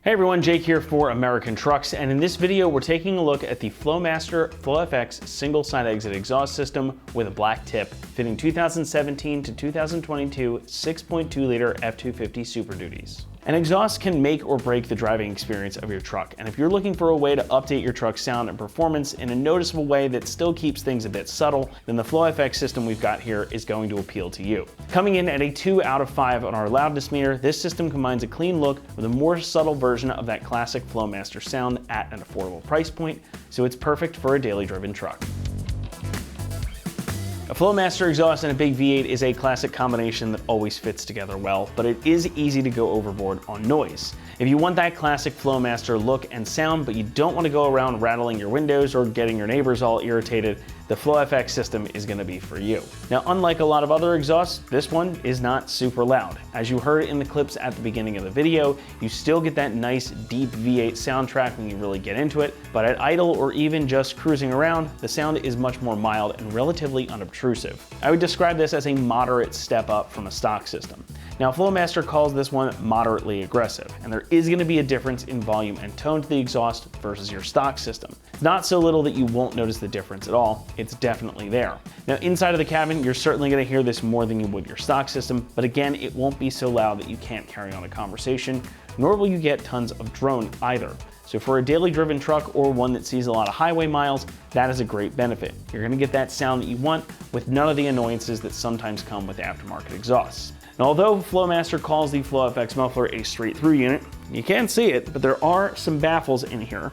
Hey everyone, Jake here for American Trucks, and in this video we're taking a look at the Flowmaster FlowFX single side exit exhaust system with a black tip, fitting 2017 to 2022 6.2 liter F250 Super Duties. An exhaust can make or break the driving experience of your truck, and if you're looking for a way to update your truck's sound and performance in a noticeable way that still keeps things a bit subtle, then the FlowFX system we've got here is going to appeal to you. Coming in at a 2 out of 5 on our loudness meter, this system combines a clean look with a more subtle version of that classic Flowmaster sound at an affordable price point, so it's perfect for a daily driven truck. A Flowmaster exhaust and a big V8 is a classic combination that always fits together well, but it is easy to go overboard on noise. If you want that classic Flowmaster look and sound, but you don't want to go around rattling your windows or getting your neighbors all irritated, the FlowFX system is going to be for you. Now, unlike a lot of other exhausts, this one is not super loud. As you heard in the clips at the beginning of the video, you still get that nice deep V8 soundtrack when you really get into it, but at idle or even just cruising around, the sound is much more mild and relatively unobtrusive. I would describe this as a moderate step up from a stock system. Now, Flowmaster calls this one moderately aggressive, and there is going to be a difference in volume and tone to the exhaust versus your stock system. It's not so little that you won't notice the difference at all. It's definitely there. Now, inside of the cabin, you're certainly going to hear this more than you would your stock system, but again, it won't be so loud that you can't carry on a conversation, nor will you get tons of drone either. So for a daily driven truck or one that sees a lot of highway miles, that is a great benefit. You're going to get that sound that you want with none of the annoyances that sometimes come with aftermarket exhausts. Now, although Flowmaster calls the FlowFX muffler a straight-through unit, you can't see it, but there are some baffles in here.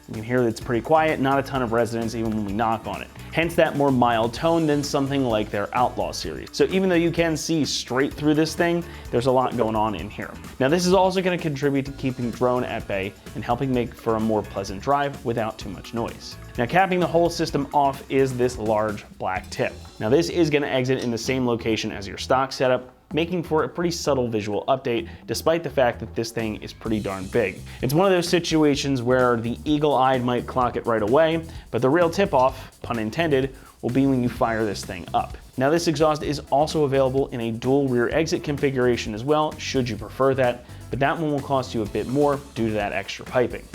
You can hear that it's pretty quiet, not a ton of resonance even when we knock on it. Hence that more mild tone than something like their Outlaw series. So even though you can see straight through this thing, there's a lot going on in here. Now, this is also going to contribute to keeping drone at bay and helping make for a more pleasant drive without too much noise. Now, capping the whole system off is this large black tip. Now, this is going to exit in the same location as your stock setup, making for a pretty subtle visual update, despite the fact that this thing is pretty darn big. It's one of those situations where the eagle-eyed might clock it right away, but the real tip-off, pun intended, will be when you fire this thing up. Now, this exhaust is also available in a dual rear exit configuration as well, should you prefer that, but that one will cost you a bit more due to that extra piping.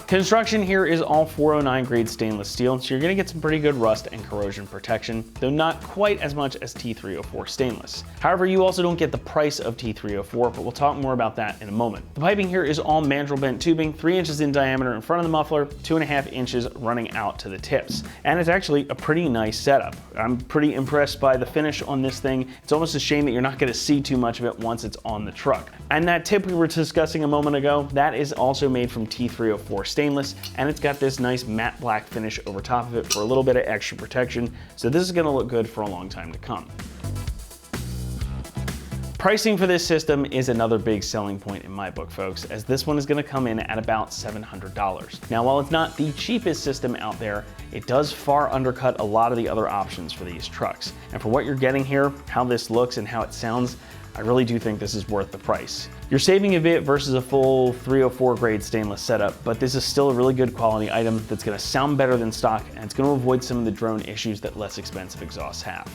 Construction here is all 409 grade stainless steel, so you're going to get some pretty good rust and corrosion protection, though not quite as much as T304 stainless. However, you also don't get the price of T304, but we'll talk more about that in a moment. The piping here is all mandrel bent tubing, 3 inches in diameter in front of the muffler, 2.5 inches running out to the tips. And it's actually a pretty nice setup. I'm pretty impressed by the finish on this thing. It's almost a shame that you're not going to see too much of it once it's on the truck. And that tip we were discussing a moment ago, that is also made from T304 stainless, and it's got this nice matte black finish over top of it for a little bit of extra protection, so this is going to look good for a long time to come. Pricing for this system is another big selling point in my book, folks, as this one is going to come in at about $700. Now, while it's not the cheapest system out there, it does far undercut a lot of the other options for these trucks. And for what you're getting here, how this looks and how it sounds, I really do think this is worth the price. You're saving a bit versus a full 304 grade stainless setup, but this is still a really good quality item that's going to sound better than stock, and it's going to avoid some of the drone issues that less expensive exhausts have.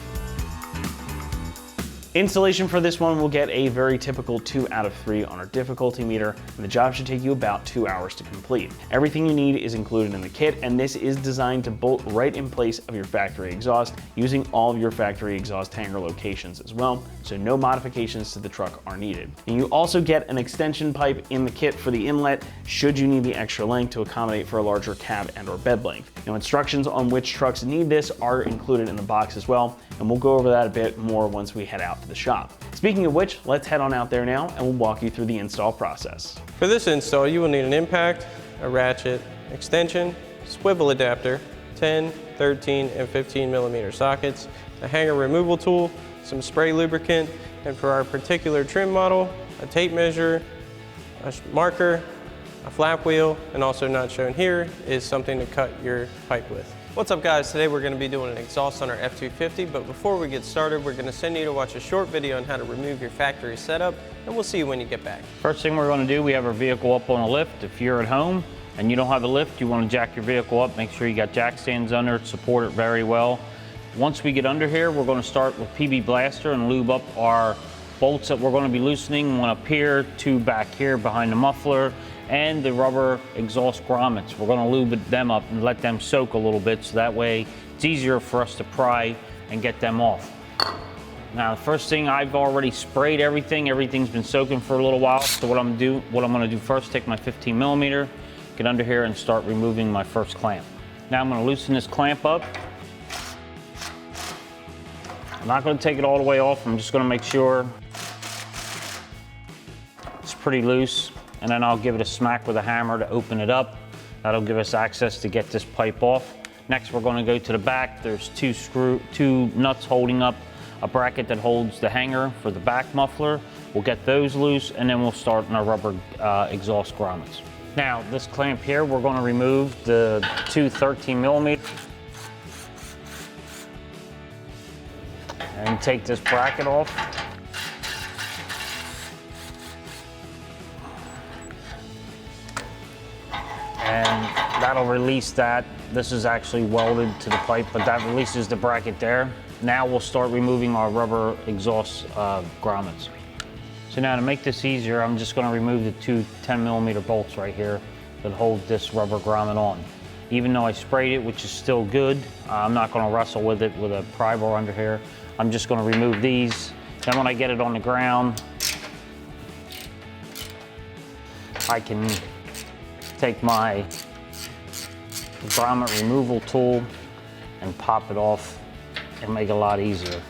Installation for this one will get a very typical 2 out of 3 on our difficulty meter, and the job should take you about 2 hours to complete. Everything you need is included in the kit, and this is designed to bolt right in place of your factory exhaust, using all of your factory exhaust hanger locations as well, so no modifications to the truck are needed. And you also get an extension pipe in the kit for the inlet, should you need the extra length to accommodate for a larger cab and or bed length. Now, instructions on which trucks need this are included in the box as well, and we'll go over that a bit more once we head out to the shop. Speaking of which, let's head on out there now and we'll walk you through the install process. For this install, you will need an impact, a ratchet, extension, swivel adapter, 10, 13, and 15 millimeter sockets, a hanger removal tool, some spray lubricant, and for our particular trim model, a tape measure, a marker, a flap wheel, and also not shown here is something to cut your pipe with. What's up, guys? Today we're going to be doing an exhaust on our F250, but before we get started, we're going to send you to watch a short video on how to remove your factory setup, and we'll see you when you get back. First thing we're going to do, we have our vehicle up on a lift. If you're at home and you don't have a lift, you want to jack your vehicle up, make sure you got jack stands under it, support it very well. Once we get under here, we're going to start with PB Blaster and lube up our bolts that we're going to be loosening, one up here, two back here behind the muffler, and the rubber exhaust grommets. We're going to lube them up and let them soak a little bit so that way it's easier for us to pry and get them off. Now, the first thing, I've already sprayed everything. Everything's been soaking for a little while. So what I'm going to do first, take my 15 millimeter, get under here and start removing my first clamp. Now I'm going to loosen this clamp up. I'm not going to take it all the way off. I'm just going to make sure it's pretty loose, and then I'll give it a smack with a hammer to open it up. That'll give us access to get this pipe off. Next, we're going to go to the back. There's two nuts holding up a bracket that holds the hanger for the back muffler. We'll get those loose, and then we'll start on our rubber exhaust grommets. Now, this clamp here, we're going to remove the two 13 millimeter and take this bracket off. And that'll release that. This is actually welded to the pipe, but that releases the bracket there. Now we'll start removing our rubber exhaust grommets. So now to make this easier, I'm just going to remove the two 10 millimeter bolts right here that hold this rubber grommet on. Even though I sprayed it, which is still good, I'm not going to wrestle with it with a pry bar under here. I'm just going to remove these. Then when I get it on the ground, I can take my grommet removal tool and pop it off and make it a lot easier.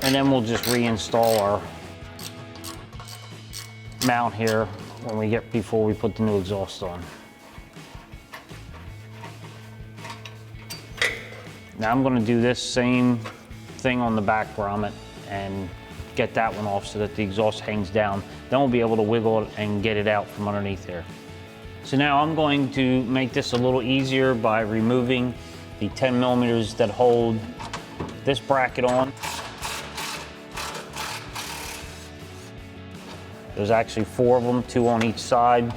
And then we'll just reinstall our mount here before we put the new exhaust on. Now I'm going to do this same thing on the back grommet and get that one off so that the exhaust hangs down. Then we'll be able to wiggle it and get it out from underneath there. So now I'm going to make this a little easier by removing the 10 millimeters that hold this bracket on. There's actually 4 of them, 2 on each side.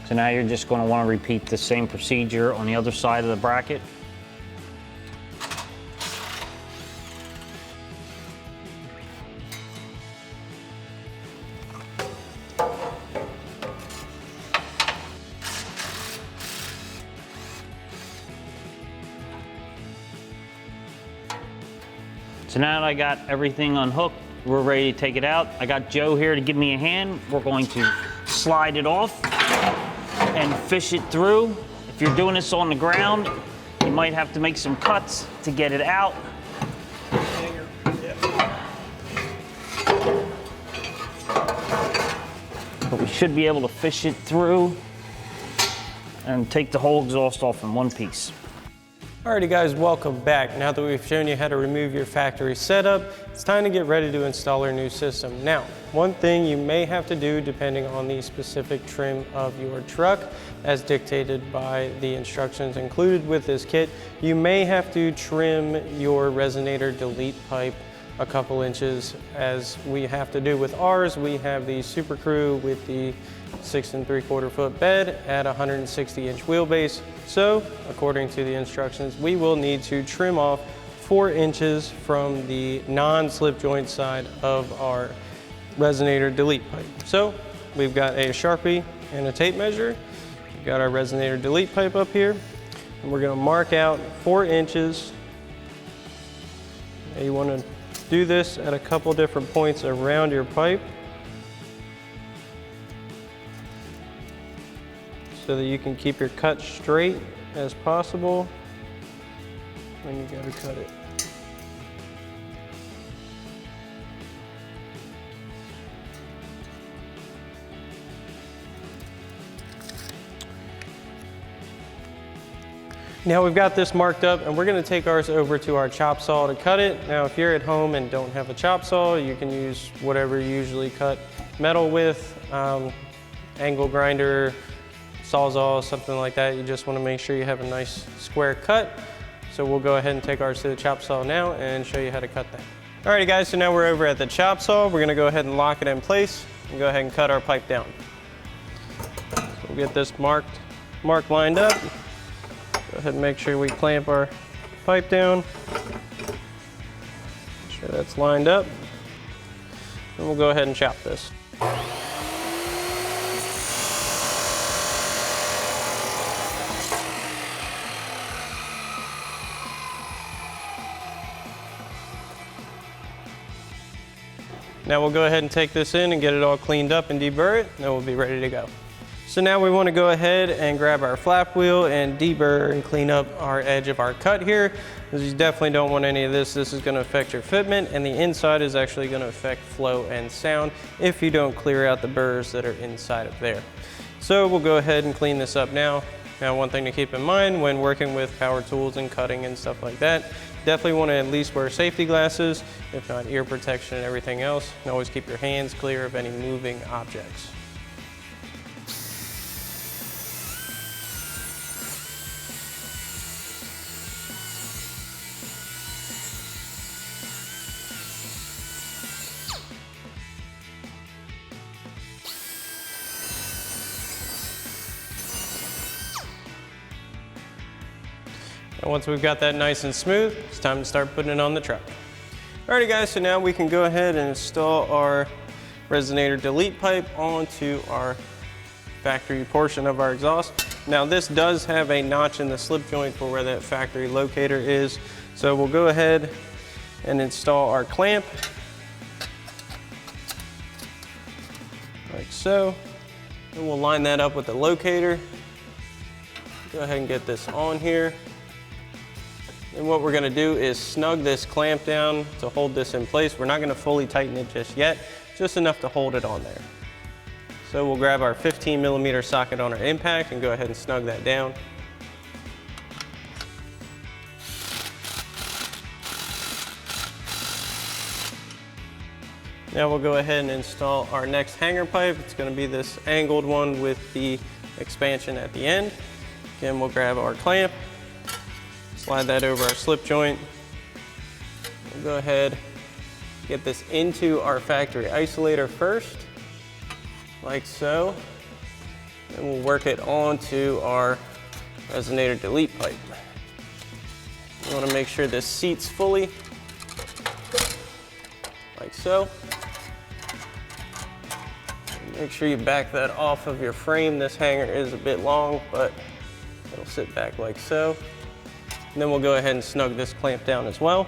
So now you're just going to want to repeat the same procedure on the other side of the bracket. So now that I got everything unhooked, we're ready to take it out. I got Joe here to give me a hand. We're going to slide it off and fish it through. If you're doing this on the ground, you might have to make some cuts to get it out. But we should be able to fish it through and take the whole exhaust off in one piece. Alrighty guys, welcome back. Now that we've shown you how to remove your factory setup, it's time to get ready to install our new system. Now, one thing you may have to do depending on the specific trim of your truck, as dictated by the instructions included with this kit, you may have to trim your resonator delete pipe a couple inches, as we have to do with ours. We have the Super Crew with the 6 3/4 foot bed at 160 inch wheelbase. So according to the instructions, we will need to trim off 4 inches from the non-slip joint side of our resonator delete pipe. So we've got a Sharpie and a tape measure. We've got our resonator delete pipe up here, and we're going to mark out 4 inches. Now you want to do this at a couple different points around your pipe so that you can keep your cut straight as possible when you go to cut it. Now we've got this marked up, and we're going to take ours over to our chop saw to cut it. Now if you're at home and don't have a chop saw, you can use whatever you usually cut metal with, angle grinder, Sawzall, something like that. You just want to make sure you have a nice square cut. So we'll go ahead and take ours to the chop saw now and show you how to cut that. Alrighty guys, so now we're over at the chop saw. We're going to go ahead and lock it in place and go ahead and cut our pipe down. So we'll get this mark lined up. Go ahead and make sure we clamp our pipe down. Make sure that's lined up. And we'll go ahead and chop this. Now we'll go ahead and take this in and get it all cleaned up and deburr it, and then we'll be ready to go. So now we want to go ahead and grab our flap wheel and deburr and clean up our edge of our cut here, because you definitely don't want any of this. This is going to affect your fitment, and the inside is actually going to affect flow and sound if you don't clear out the burrs that are inside of there. So we'll go ahead and clean this up now. Now, one thing to keep in mind when working with power tools and cutting and stuff like that, definitely want to at least wear safety glasses, if not ear protection and everything else, and always keep your hands clear of any moving objects. And once we've got that nice and smooth, it's time to start putting it on the truck. Alrighty guys, so now we can go ahead and install our resonator delete pipe onto our factory portion of our exhaust. Now this does have a notch in the slip joint for where that factory locator is. So we'll go ahead and install our clamp, like so. And we'll line that up with the locator. Go ahead and get this on here. And what we're gonna do is snug this clamp down to hold this in place. We're not gonna fully tighten it just yet, just enough to hold it on there. So we'll grab our 15mm socket on our impact and go ahead and snug that down. Now we'll go ahead and install our next hanger pipe. It's gonna be this angled one with the expansion at the end. Again, we'll grab our clamp, slide that over our slip joint. We'll go ahead, get this into our factory isolator first, like so. Then we'll work it onto our resonator delete pipe. You want to make sure this seats fully, like so. Make sure you back that off of your frame. This hanger is a bit long, but it'll sit back like so. And then we'll go ahead and snug this clamp down as well.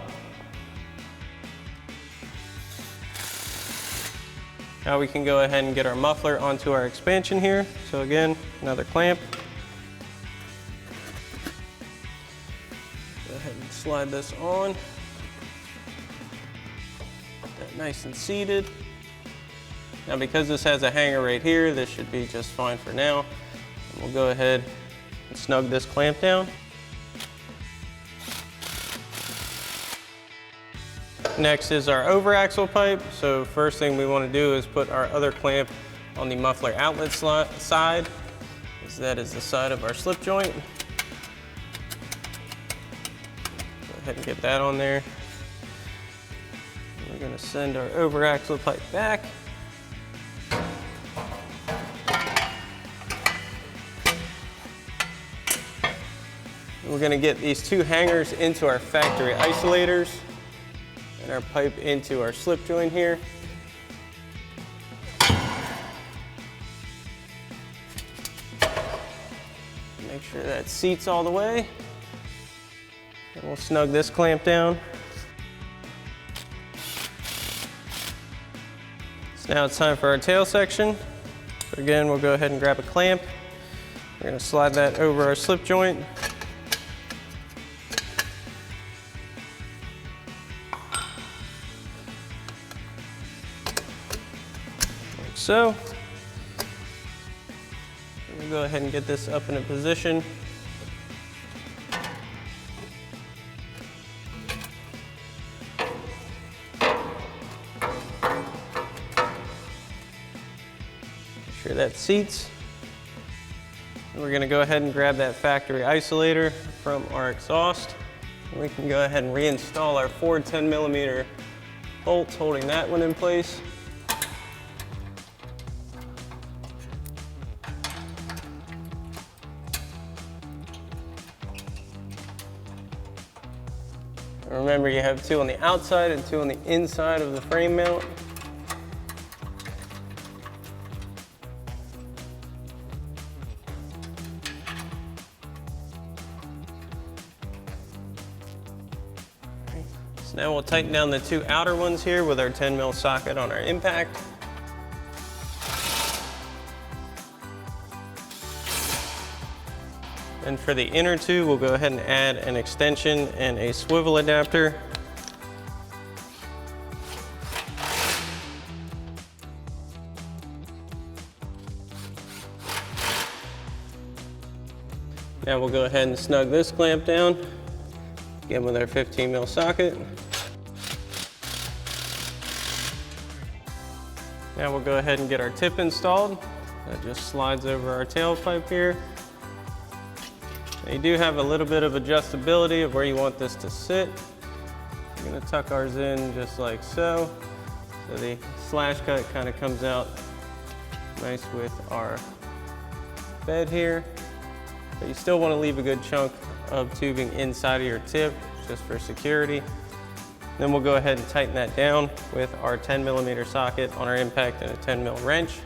Now we can go ahead and get our muffler onto our expansion here. So again, another clamp. Go ahead and slide this on. Get that nice and seated. Now because this has a hanger right here, this should be just fine for now. And we'll go ahead and snug this clamp down. Next is our over axle pipe. So first thing we want to do is put our other clamp on the muffler outlet side, as that is the side of our slip joint. Go ahead and get that on there. We're going to send our over axle pipe back. We're going to get these two hangers into our factory isolators and our pipe into our slip joint here. Make sure that seats all the way. And we'll snug this clamp down. So now it's time for our tail section. So again, we'll go ahead and grab a clamp. We're going to slide that over our slip joint. So, we'll go ahead and get this up in a position. Make sure that seats. And we're going to go ahead and grab that factory isolator from our exhaust. And we can go ahead and reinstall our 4 10mm bolts holding that one in place. Remember, you have 2 on the outside and 2 on the inside of the frame mount. So now we'll tighten down the 2 outer ones here with our 10 mil socket on our impact. And for the inner 2, we'll go ahead and add an extension and a swivel adapter. Now we'll go ahead and snug this clamp down, again with our 15 mil socket. Now we'll go ahead and get our tip installed. That just slides over our tailpipe here. Now you do have a little bit of adjustability of where you want this to sit. We're gonna tuck ours in just like so. So the slash cut kind of comes out nice with our bed here. But you still want to leave a good chunk of tubing inside of your tip just for security. Then we'll go ahead and tighten that down with our 10 millimeter socket on our impact and a 10 mil wrench.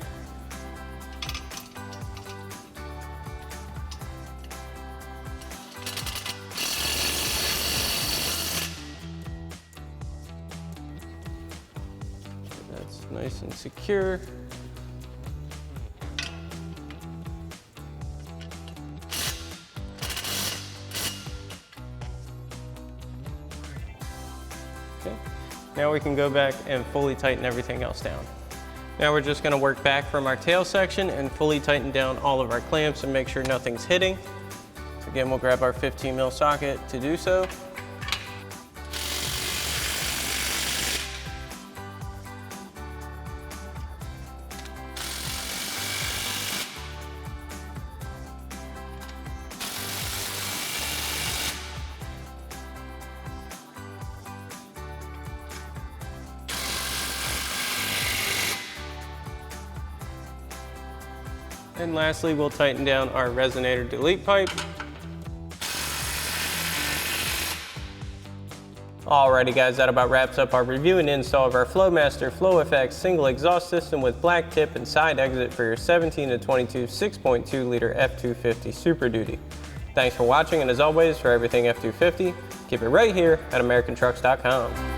That's nice and secure. Okay. Now we can go back and fully tighten everything else down. Now we're just going to work back from our tail section and fully tighten down all of our clamps and make sure nothing's hitting. So again, we'll grab our 15 mil socket to do so. And lastly, we'll tighten down our resonator delete pipe. Alrighty guys, that about wraps up our review and install of our Flowmaster FlowFX single exhaust system with black tip and side exit for your 17 to 22 6.2 liter F-250 Super Duty. Thanks for watching, and as always, for everything F-250, keep it right here at AmericanTrucks.com.